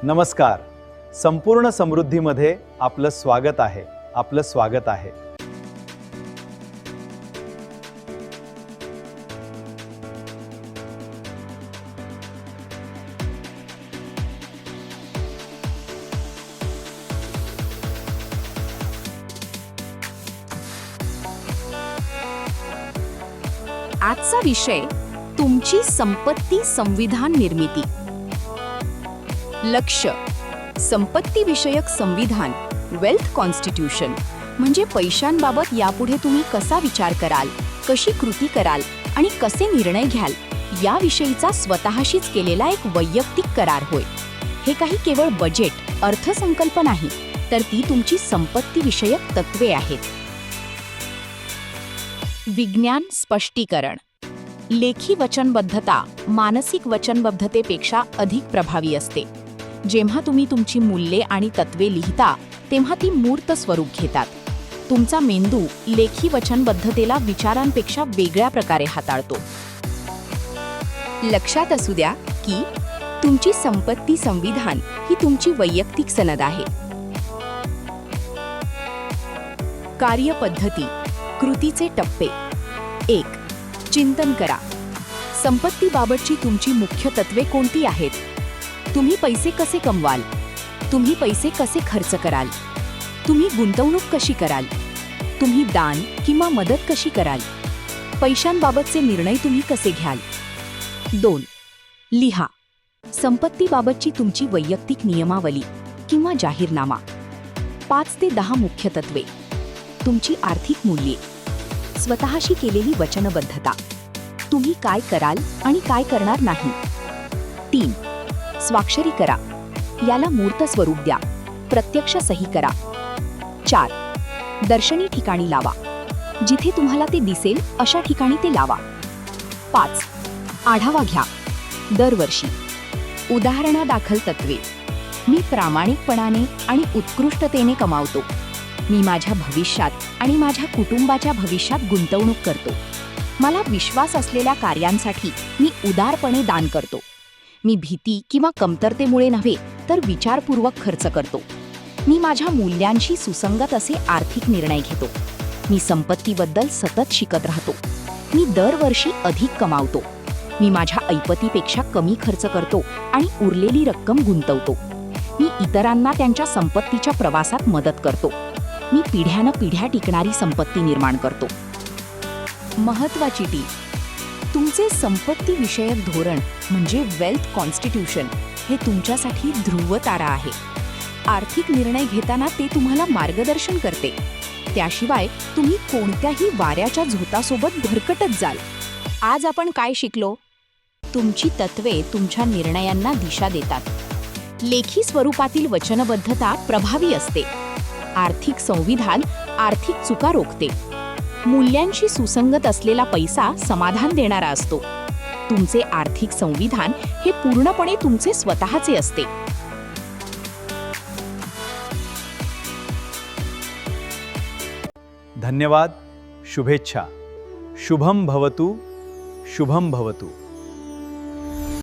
नमस्कार. संपूर्ण समृद्धीमध्ये आपलं स्वागत आहे. आपलं स्वागत आहे. आजचा विषय तुमची संपत्ती संविधान निर्मिती. लक्ष्य संपत्ती विषयक संविधान वेल्थ कॉन्स्टिट्यूशन म्हणजे पैशांबाबत यापुढे तुम्ही कसा विचार कराल, कशी कृती कराल आणि कसे निर्णय घ्याल याविषयीचा स्वतःशीच केलेला एक वैयक्तिक करार होय. हे काही केवळ बजेट, अर्थसंकल्प नाही, तर ती तुमची संपत्ती विषयक तत्वे आहेत. विज्ञान स्पष्टीकरण. लेखी वचनबद्धता मानसिक वचनबद्धतेपेक्षा अधिक प्रभावी असते. जेव्हा तुम्ही तुमची मूल्ये आणि तत्वे लिहिता तेव्हा ती मूर्त स्वरूप घेतात. तुमचा मेंदू लेखी वचनबद्धतेला विचारांपेक्षा वेगळ्या प्रकारे हाताळतो. लक्षात असू द्या की तुमची संपत्ती संविधान ही तुमची वैयक्तिक सनद आहे. कार्यपद्धती. कृतीचे टप्पे. 1. चिंतन करा. संपत्तीबाबतची तुमची मुख्य तत्वे कोणती आहेत? तुम्ही पैसे कसे कमवाल? तुम्ही पैसे कसे खर्च कराल? तुम्ही गुंतवणूक कशी कराल? तुम्ही दान किंवा मदत कशी कराल? पैशांबाबतचे निर्णय तुम्ही कसे घ्याल? 2. लिहा. संपत्तीबाबतची तुमची वैयक्तिक नियमावली किंवा जाहीरनामा. 5 ते 10 मुख्य तत्वे. तुमची आर्थिक मूल्ये. स्वतःशी केलेली वचनबद्धता. तुम्ही काय कराल आणि काय करणार नाही. 3. स्वाक्षरी करा. याला मूर्त स्वरूप द्या. प्रत्यक्ष सही करा. 4. दर्शनी ठिकाणी लावा. जिथे तुम्हाला ते दिसेल अशा ठिकाणी ते लावा. 5. आढावा घ्या. दरवर्षी. उदाहरणादाखल तत्वे. मी प्रामाणिकपणाने आणि उत्कृष्टतेने कमावतो. मी माझ्या भविष्यात आणि माझ्या कुटुंबाच्या भविष्यात गुंतवणूक करतो. मला विश्वास असलेल्या कार्यांसाठी मी उदारपणे दान करतो. मी भीती किंवा कमतरतेमुळे नव्हे तर विचारपूर्वक खर्च करतो. मी माझ्या मूल्यांशी सुसंगत असे आर्थिक निर्णय घेतो. मी संपत्तीबद्दल सतत शिकत राहतो. मी दरवर्षी अधिक कमावतो. मी माझ्या ऐपतीपेक्षा कमी खर्च करतो आणि उरलेली रक्कम गुंतवतो. मी इतरांना त्यांच्या संपत्तीच्या प्रवासात मदत करतो. मी पिढ्यानपिढ्या टिकणारी संपत्ती निर्माण करतो. महत्त्वाची टीप. तुमचे संपत्ती विषयक धोरण म्हणजे वेल्थ कॉन्स्टिट्यूशन हे तुमच्यासाठी ध्रुवतारा आहे. आर्थिक निर्णय घेताना ते तुम्हाला मार्गदर्शन करते. त्याशिवाय तुम्ही कोणत्याही वाऱ्याच्या झोतासोबत भरकटत जाल. आज आपण काय शिकलो? तुमची तत्वे तुमच्या निर्णयांना दिशा देतात. लेखी स्वरूपातील वचनबद्धता प्रभावी असते. आर्थिक संविधान आर्थिक चुका रोखते. मूल्यांशी सुसंगत असलेला पैसा समाधान देणारा असतो. तुमचे आर्थिक संविधान हे पूर्णपणे तुमचे स्वतःचे असते. धन्यवाद. शुभेच्छा. शुभम भवतु. शुभम भवतु.